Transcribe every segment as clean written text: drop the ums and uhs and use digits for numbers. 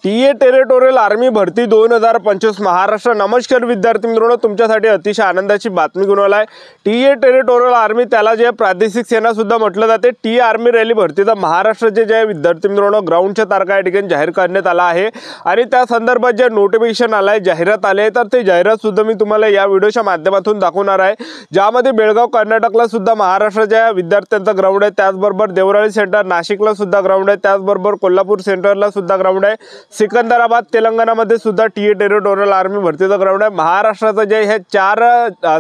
TA territorial army भरती 2025 महाराष्ट्र। नमस्कार विद्यार्थी मित्रांनो, तुमच्यासाठी अतिशय आनंदाची बातमी घेऊन आलाय। टीए टेरिटोरियल आर्मी त्याला जे प्रादेशिक सेना सुद्धा म्हटलं जाते। टी आर्मी रॅली भरतीचा महाराष्ट्राचे जे विद्यार्थी मित्रांनो ग्राउंडच्या तारखा या ठिकाणी जाहीर करण्यात आला आहे आणि त्या संदर्भात जे नोटिफिकेशन आलाय, जाहिरात आले, तर ते जाहिरात सुद्धा मी तुम्हाला या व्हिडिओच्या माध्यमातून दाखवणार आहे, ज्यामध्ये बेळगाव कर्नाटकला सुद्धा महाराष्ट्राच्या विद्यार्थ्यांचा ग्राउंड आहे, त्याचबरोबर देवराळी सेंटर नाशिकला सुद्धा ग्राउंड आहे, त्याचबरोबर कोल्हापूर सेंटरला सुद्धा ग्राउंड आहे, सिकंदराबाद तेलंगणामध्ये सुद्धा टीए टेरिटोरियल आर्मी भरतीचा ग्राउंड आहे। महाराष्ट्राचं जे हे 4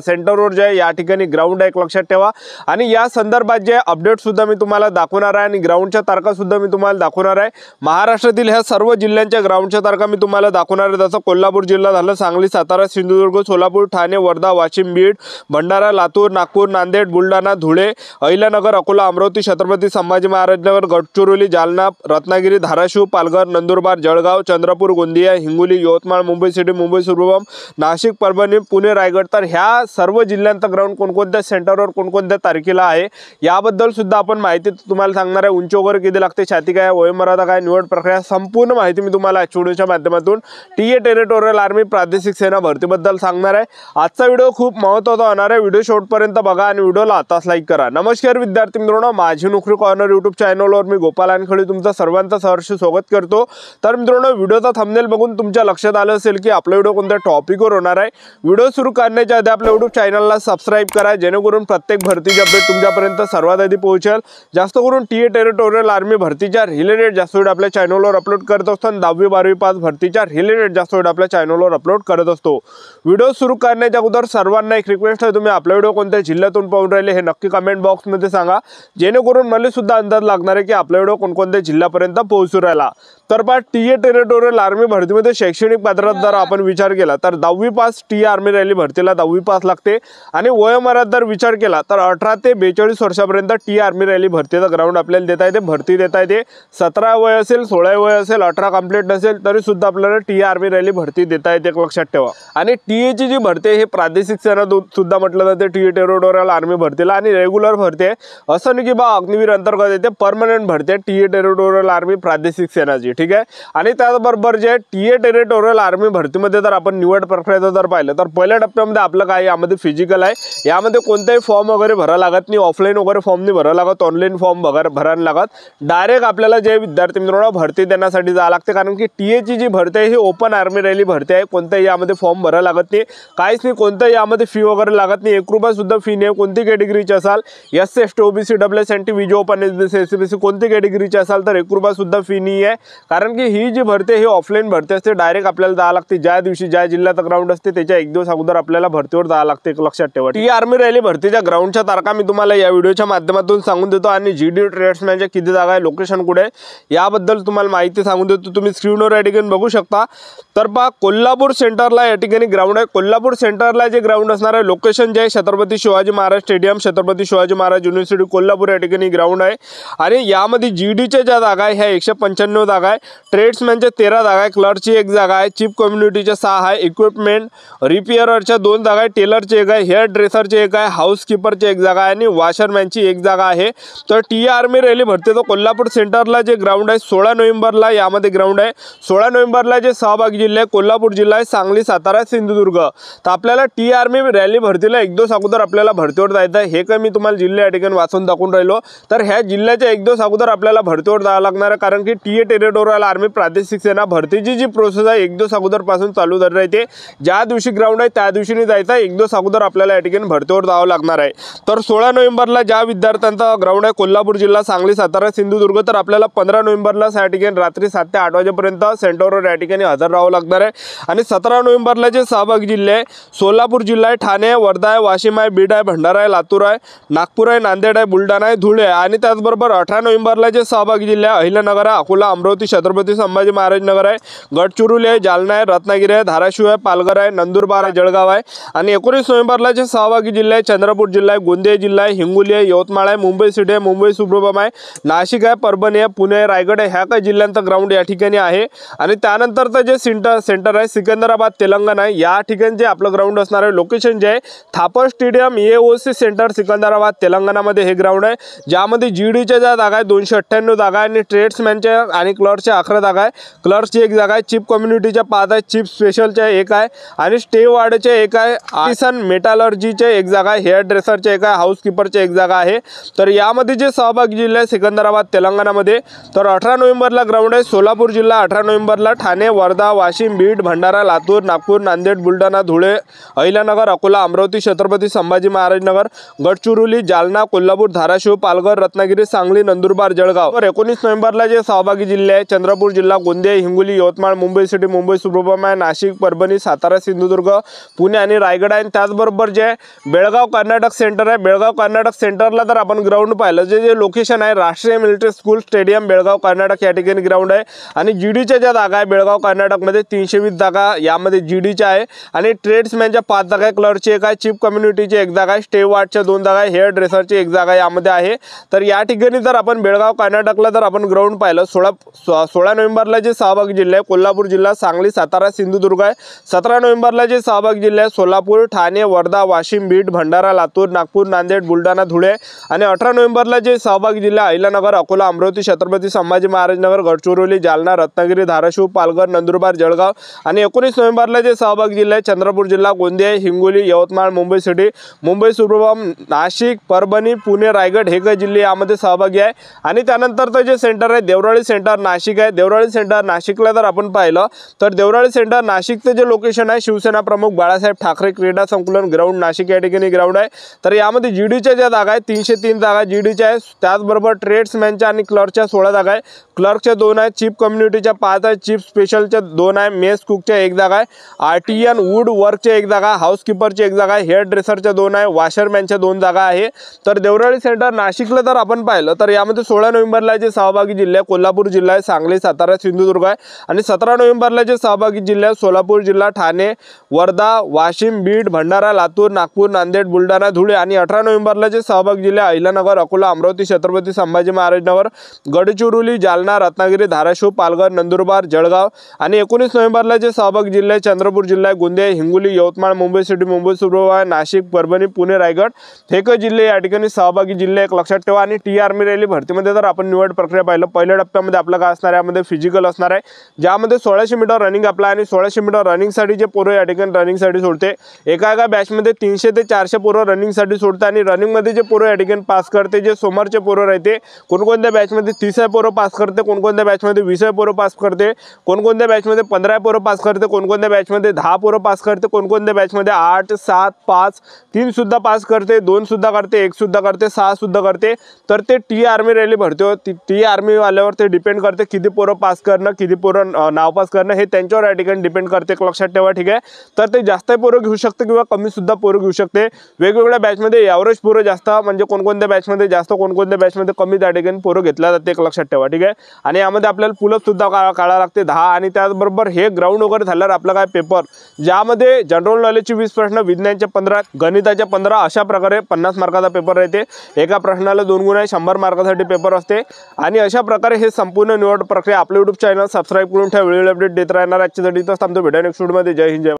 सेंटरवर जे या ठिकाणी ग्राउंड आहे, एक लक्षात ठेवा। आणि या संदर्भात जे अपडेट सुद्धा मी तुम्हाला दाखवणार आहे आणि ग्राउंडच्या तारखा सुद्धा मी तुम्हाला दाखवणार आहे। महाराष्ट्रातील ह्या सर्व जिल्ह्यांच्या ग्राउंडच्या तारखा मी तुम्हाला दाखवणार आहे। जसं कोल्हापूर जिल्हा झालं, सांगली, सातारा, सिंधुदुर्ग, सोलापूर, ठाणे, वर्धा, वाशिम, बीड, भंडारा, लातूर, नागपूर, नांदेड, बुलढाणा, धुळे, अहिल्यानगर, अकोला, अमरावती, छत्रपती संभाजी महाराज नगर, गडचिरोली, जालना, रत्नागिरी, धाराशिव, पालघर, नंदुरबार, जळगाव, चंद्रपूर, गोंदिया, हिंगोली, यवतमाळ, मुंबई सिटी, मुंबई सुब्रमण्यम, नाशिक, परभणी, पुणे, रायगड, तर ह्या सर्व जिल्ह्यांचा ग्राउंड कोणकोणत्या सेंटरवर कोणकोणत्या तारखेला आहे याबद्दल सुद्धा आपण माहिती तुम्हाला सांगणार आहे। उंची वगैरे किती लागते, छाती काय, वयोमर्यादा काय, निवड प्रक्रिया, संपूर्ण माहिती मी तुम्हाला व्हिडिओच्या माध्यमातून टीए टेरिटोरियल आर्मी प्रादेशिक सेना भरतीबद्दल सांगणार आहे। आजचा व्हिडिओ खूप महत्त्वाचा होणार आहे, व्हिडिओ शेवटपर्यंत बघा आणि व्हिडिओला आताच लाईक करा। नमस्कार विद्यार्थी मित्रांनो, माझी नोकरी कॉर्नर यूट्यूब चॅनलवर मी गोपाल अनखळे तुमचं सर्वांचं सहर्ष स्वागत करतो। तर मित्रांनो, व्हिडिओचा थंबनेल बघून तुमच्या लक्षात आलं असेल की आपला व्हिडिओ कोणत्या टॉपिकवर होणार आहे। व्हिडिओ सुरू करण्याच्या आधी आपल्या यूट्यूब चॅनलला सबस्क्राइब करा, जेणेकरून प्रत्येक भरतीची अपडेट तुमच्यापर्यंत सर्वात आधी पोहोचेल। जास्त करून टीए टेरिटोरियल आर्मी भरतीच्या रिलेटेड जास्त व्हिडिओ आपल्या चॅनलवर अपलोड करत असतो आणि 10वी 12वी पास भरतीच्या रिलेटेड जास्त व्हिडिओ आपल्या चॅनलवर अपलोड करत असतो। व्हिडिओ सुरू करण्याच्या अगोदर सर्वांना एक रिक्वेस्ट आहे, तुम्ही आपला व्हिडिओ कोणत्या जिल्ह्यातून पाहून राहिले हे नक्की कमेंट बॉक्समध्ये सांगा, जेणेकरून मला सुद्धा अंदाज लागणार आहे की आपला व्हिडिओ कोणकोणत्या जिल्ह्यापर्यंत पोहोचू राहिला। तर पहा, टीए टेरिटोरियल आर्मी भरतीमध्ये शैक्षणिक पात्रता जर आपण विचार केला तर 10वी पास टीए आर्मी रॅली भरतीला 10वी पास लागते आणि वयोमर्यादा जर विचार केला तर 18 ते 42 वर्षापर्यंत टीए आर्मी रॅली भरतीचा ग्राउंड आपल्याला देता येते, भरती देता येते। 17 वय असेल, 16 वय असेल, 18 कंप्लीट नसेल तरी सुद्धा आपल्याला टीए आर्मी रॅली भरती देता येते, एक लक्षात ठेवा। आणि टीएची जी भरती हे प्रादेशिक सेना सुद्धा म्हटलं जाते टीए टेरिटोरियल आर्मी भरतीला, आणि रेग्युलर भरती आहे असं नाही की बा अग्निवीर अंतर्गत येते, परमनंट भरती आहे टीए टेरिटोरियल आर्मी प्रादेशिक सेनाची, ठीक आहे। आणि त्याचबरोबर जे टीए टेरिटोरियल आर्मी भरतीमध्ये जर आपण निवड प्रक्रियेचं जर पाहिलं तर पहिल्या टप्प्यामध्ये आपलं काय यामध्ये फिजिकल आहे, यामध्ये कोणताही फॉर्म वगैरे भरा लागत नाही, ऑफलाईन वगैरे फॉर्म नाही भरा लागत, ऑनलाईन फॉर्म भरायला लागत, डायरेक्ट आपल्याला जे विद्यार्थी मित्रांनो भरती देण्यासाठी जावं लागते, कारण की टीएची जी भरती आहे ही ओपन आर्मी रॅली भरती आहे, कोणत्याही यामध्ये फॉर्म भरायला लागत नाही, काहीच नाही, कोणत्याही यामध्ये फी वगैरे लागत नाही, 1 रुपया सुद्धा फी नाही। कोणती कॅटेगरीची असाल, एससी एसटी ओबीसी डब्ल्यूएसएनटी विजो ओपन एसबीसी एससीबीसी कोणती कॅटेगरीची असाल तर 1 रुपया सुद्धा फी नाही आहे, कारण की ही जी भरती ही ऑफलाईन भरती असते, डायरेक्ट आपल्याला जावं लागते, ज्या दिवशी ज्या जिल्ह्यात ग्राउंड असते त्याच्या 1 दिवस अगोदर आपल्याला भरतीवर जावं लागते, एक लक्षात ठेवा। टीए आर्मी रॅली भरतीच्या ग्राउंडच्या तारखा मी तुम्हाला या व्हिडिओच्या माध्यमातून सांगून देतो आणि जीडी ट्रेड्समॅनच्या किती जागा आहे, लोकेशन कुठे आहे याबद्दल तुम्हाला माहिती सांगून देतो। तुम्ही स्क्रीनवर या ठिकाणी बघू शकता। तर पहा, कोल्हापूर सेंटरला या ठिकाणी ग्राउंड आहे, कोल्हापूर सेंटरला जे ग्राउंड असणार आहे लोकेशन जे आहे छत्रपती शिवाजी महाराज स्टेडियम, छत्रपती शिवाजी महाराज युनिव्हर्सिटी कोल्हापूर या ठिकाणी ग्राउंड आहे। आणि यामध्ये जीडीच्या ज्या जागा आहे ह्या 195 जागा आहे, ट्रेड्समॅनच्या 13 जागा आहे, क्लर्कची 1 जागा आहे, चीफ कम्युनिटीच्या 6 आहे, इक्विपमेंट रिपेअररच्या 2 जागा आहे, टेलरची 1 आहे, हेअर ड्रेसरची 1 आहे, हाऊसकीपरची 1 जागा आहे आणि वॉशरमॅनची 1 जागा आहे। तर टीए आर्मी रॅली भरतीचं कोल्हापूर सेंटरला जे ग्राउंड आहे 16 नोव्हेंबरला यामध्ये ग्राउंड आहे। 16 नोव्हेंबरला जे सहभागी जिल्हे आहे कोल्हापूर जिल्हा आहे, सांगली, सातारा, सिंधुदुर्ग। तर आपल्याला टीए आर्मी रॅली भरतीला 1 दिवस अगोदर आपल्याला भरतीवर जायचं आहे, हे काय मी तुम्हाला जिल्हे या ठिकाणी वाचून दाखवून राहिलो। तर ह्या जिल्ह्याच्या 1 दिवस अगोदर आपल्याला भरतीवर जावं लागणार आहे, कारण की टीए टेरिटोरियल आर्मी प्रादेशिक सेना भरतीची जी प्रोसेस आहे 1 दिवस अगोदर पासून चालू झाली राहते, ज्या दिवशी ग्राउंड आहे त्या दिवशी नाही जायचं, 1 दिवस अगोदर आपल्याला या ठिकाणी भरतीवर जावं लागणार आहे। तर 16 नोव्हेंबरला ज्या विद्यार्थ्यांचा ग्राउंड आहे कोल्हापूर जिल्हा, सांगली, सातारा, सिंधुदुर्ग, तर आपल्याला 15 नोव्हेंबरला या ठिकाणी रात्री 7 ते 8 वाजेपर्यंत सेंटरवर या ठिकाणी हजर राहावं लागणार आहे। आणि 17 नोव्हेंबरला जे सहभागी जिल्हे आहे सोलापूर जिल्हा आहे, ठाणे आहे, वर्धा आहे, वाशिम आहे, बीड आहे, भंडारा आहे, लातूर आहे, नागपूर आहे, नांदेड आहे, बुलढाणा आहे, धुळे आहे। आणि त्याचबरोबर 18 नोव्हेंबरला जे सहभागी जिल्हे आहे अहिल्यानगर आहे, अकोला, अमरावती, छत्रपती संभाजी महाराज नगर आहे, गडचिरोली आहे, जालना आहे, रत्नागिरी आहे, धाराशिव आहे, पालघर आहे, नंदुरबार आहे, जळगाव आहे। आणि 19 नोव्हेंबरला जे सहभागी जिल्हे आहे चंद्रपूर जिल्हा आहे, गोंदिया जिल्हा आहे, हिंगोली आहे, यवतमाळ आहे, मुंबई सिटी आहे, मुंबई सुब्रमण्यम आहे, नाशिक आहे, परभणी आहे, पुणे आहे, रायगड आहे, ह्या काही जिल्ह्यांचा ग्राउंड या ठिकाणी आहे। आणि त्यानंतरचं जे सेंटर आहे सिकंदराबाद तेलंगणा आहे, या ठिकाणी जे आपलं ग्राउंड असणार आहे लोकेशन जे आहे Thapar stadium AOC centre Secunderabad तेलंगणामध्ये हे ग्राउंड आहे, ज्यामध्ये जीडीच्या ज्या जागा आहे 298 जागा आहे आणि ट्रेड्समॅनच्या आणि क्लर्कच्या 11 जागा आहे, क्लर्कची एक जागा आहे, चीफ कम्युनिटीच्या 5 आहे, चीफ स्पेशलच्या 1 आहे आणि स्टे वार्डच्या 1 आहे, आर्टिसन मेटलर्जीच्या 1 जागा आहे, हेअर ड्रेसरच्या 1 आहे, हाऊसकीपरच्या 1 जागा आहे। तर यामध्ये जे सहभागी जिल्हे आहे सिकंदराबाद तेलंगणामध्ये, तर 18 नोव्हेंबरला ग्राउंड आहे सोलापूर जिल्हा, 18 नोव्हेंबरला ठाणे, वर्धा, वाशिम, बीड, भंडारा, लातूर, नागपूर, नांदेड, बुलढाणा, धुळे, अहिल्यानगर, अकोला, अमरावती, छत्रपती संभाजी महाराज नगर, गडचिरोली, जालना, कोल्हापूर, धाराशिव, पालघर, रत्नागिरी, सांगली, नंदुरबार, जळगाव। 19 नोव्हेंबरला जे सहभागी जिल्हे आहे चंद्रपूर जिल्हा, गोंदिया, हिंगोली, यवतमाळ, मुंबई सिटी, मुंबई सुब्रमण्य, नाशिक, परभणी, सातारा, सिंधुदुर्ग, पुणे आणि रायगड आहे। त्याचबरोबर जे बेळगाव कर्नाटक सेंटर आहे, बेळगाव कर्नाटक सेंटरला तर आपण ग्राउंड पाहिलं, जे लोकेशन आहे राष्ट्रीय military school stadium Belgaum Karnataka या ठिकाणी ग्राउंड आहे। आणि जीडीच्या ज्या जागा आहे बेळगाव कर्नाटकमध्ये 320 जागा यामध्ये जीडीच्या आहे आणि ट्रेड्समॅनच्या 5 जागा आहे, क्लर्कची 1 आहे, चीफ कम्युनिटीची 1 जागा आहे, स्टे वार्डच्या 2 जागा आहे, हेअर ड्रेसरची 1 जागा यामध्ये आहे। तर या ठिकाणी जर आपण बेळगाव कर्नाटकला जर आपण ग्राउंड पाहिलं 16 नोव्हेंबरला जे सहभागी जिल्हे आहे कोल्हापूर जिल्हा, सांगली, सातारा, सिंधुदुर्ग आहे। 17 नोव्हेंबरला जे सहभागी जिल्हे आहे सोलापूर, ठाणे, वर्धा, वाशिम, बीड, भंडारा, लातूर, नागपूर, नांदेड, बुलढाणा, धुळे आणि 18 नोव्हेंबरला जे सहभागी जिल्हे अहिल्यानगर, अकोला, अमरावती, छत्रपती संभाजी महाराज नगर, गडचिरोली, जालना, रत्नागिरी, धाराशिव, पालघर, नंदुरबार, जळगाव आणि 19 नोव्हेंबरला जे सहभागी जिल्हे आहे चंद्रपूर जिल्हा, गोंदिया, हिंगोली, यवतमाळ, मुंबई सिटी, मुंबई सुब्रमण्य, नाशिक, परभणी, पुणे, रायगड हे काही जिल्हे यामध्ये सहभागी आहे। आणि त्यानंतरचं जे सेंटर आहे देवराळी सेंटर नाशिक आहे। देवराळी सेंटर नाशिकला जर आपण पाहिलं तर देवराळी सेंटर नाशिकचं जे लोकेशन आहे शिवसेना प्रमुख बाळासाहेब ठाकरे क्रीडा संकुलन ग्राउंड नाशिक या ठिकाणी ग्राउंड आहे। तर यामध्ये जीडीच्या ज्या जागा आहे 303 जागा जीडीच्या आहे, त्याचबरोबर ट्रेड्समॅनच्या आणि क्लर्कच्या 16 जागा आहे, क्लर्कच्या 2 आहे, चीफ कम्युनिटीच्या 5 आहे, चीफ स्पेशलच्या 2 आहे, मेस कुकच्या 1 जागा आहे, आर्टियन वूड वर्कच्या 1 जागा, हाऊसकीपरची 1 जागा आहे, हेअर ड्रेसरच्या 2 आहे, वॉशरमॅनच्या 2 जागा आहे। तर देवराळी सेंटर नाशिकला जर आपण पाहिलं तर यामध्ये 16 नोव्हेंबरला जे सहभागी जिल्हे आहे कोल्हापूर जिल्हा आहे, सांगली, सातारा, सिंधुदुर्ग आहे आणि 17 नोव्हेंबरला जे सहभागी जिल्हे आहे सोलापूर जिल्हा, ठाणे, वर्धा, वाशिम, बीड, भंडारा, लातूर, नागपूर, नांदेड, बुलढाणा, धुळे आणि 18 नोव्हेंबरला जे सहभागी जिल्हे अहिल्यानगर, अकोला, अमरावती, छत्रपती संभाजी महाराज नगर, गडचिरोली, जालना, रत्नागिरी, धाराशिव, पालघर, नंदुरबार, जळगाव आणि 19 नोव्हेंबरला जे सहभागी जिल्हे चंद्रपूर जिल्हा, गोंदिया, हिंगोली, यवतमाळ, मुंबई सिटी, मुंबई सुब्रमण्य, नाशिक, परभणी, पुणे, रायगड हे काही जिल्हे या ठिकाणी सहभागी जिल्हे एक लक्षात ठेवा। आणि टी आर्मी रॅली भरतीमध्ये जर आपण निवड प्रक्रिया पाहिलं पहिल्या टप्प्यामध्ये आपलं काय असणार आहे, यामध्ये फिजिकल असणार आहे ज्यामध्ये 1600 मीटर रनिंग आपला आणि 1600 मीटर रनिंगसाठी जे पोरं या ठिकाणी रनिंगसाठी सोडते एका बॅचमध्ये 300 ते 400 पोरं रनिंगसाठी सोडते आणि रनिंगमध्ये जे पोरं या ठिकाणी पास करते जे सोमवारचे पोरं राहते कोणकोणत्या बॅचमध्ये 30 पोरं पास करते, कोणकोणत्या बॅचमध्ये 20 पोरं पास करते, कोणकोणत्या बॅचमध्ये 15 पोरं पास करते, कोणकोणत्या बॅचमध्ये 10 पोरं पास करते, कोणकोणत्या बॅचमध्ये 8, 7, 5, 3 सुद्धा पास करते, 2 सुद्धा करते, 1 सुद्धा करते, 6 सुद्धा करते। तर ते टी आर्मी रॅली भरती होती, टी आर्मी वाल्यावर ते डिपेंड करते किती पोरं पास करणं, किती पोरं नाव पास करणं हे त्यांच्यावर या ठिकाणी डिपेंड करते लक्षात ठेवा, ठीक आहे। तर ते जास्त पोरं घेऊ शकते किंवा कमी सुद्धा पोरं घेऊ शकते, वेगवेगळ्या बॅचमध्ये एव्हरेज पोरं जास्त म्हणजे कोणकोणत्या बॅचमध्ये जास्त कोणकोणत्या बॅचमध्ये कमी त्या ठिकाणी पोरं घेतल्या जाते लक्षात ठेवा, ठीक आहे। आणि यामध्ये आपल्याला पुलअप सुद्धा काढावं लागते 10 आणि त्याचबरोबर हे ग्राउंड वगैरे झाल्यावर आपला काय पेपर ज्यामध्ये जनरल नॉलेजचे 20 प्रश्न, विज्ञानचे 15, गणिताचे 15 अशा प्रकारे 50 मार्काचा पेपर राहते, एका प्रश्नाला 2 गुण आहे, 100 मार्कासाठी पेपर असते। आणि अशा प्रकारे हे संपूर्ण निवड प्रक्रिया आपल्या YouTube चॅनल सबस्क्राइब करून ठेवा, वेळोवेळी अपडेट देत राहणार। आजच्यासाठी इथंच थांबतो, भेटूया नेक्स्ट व्हिडिओमध्ये। जय हिंद, जय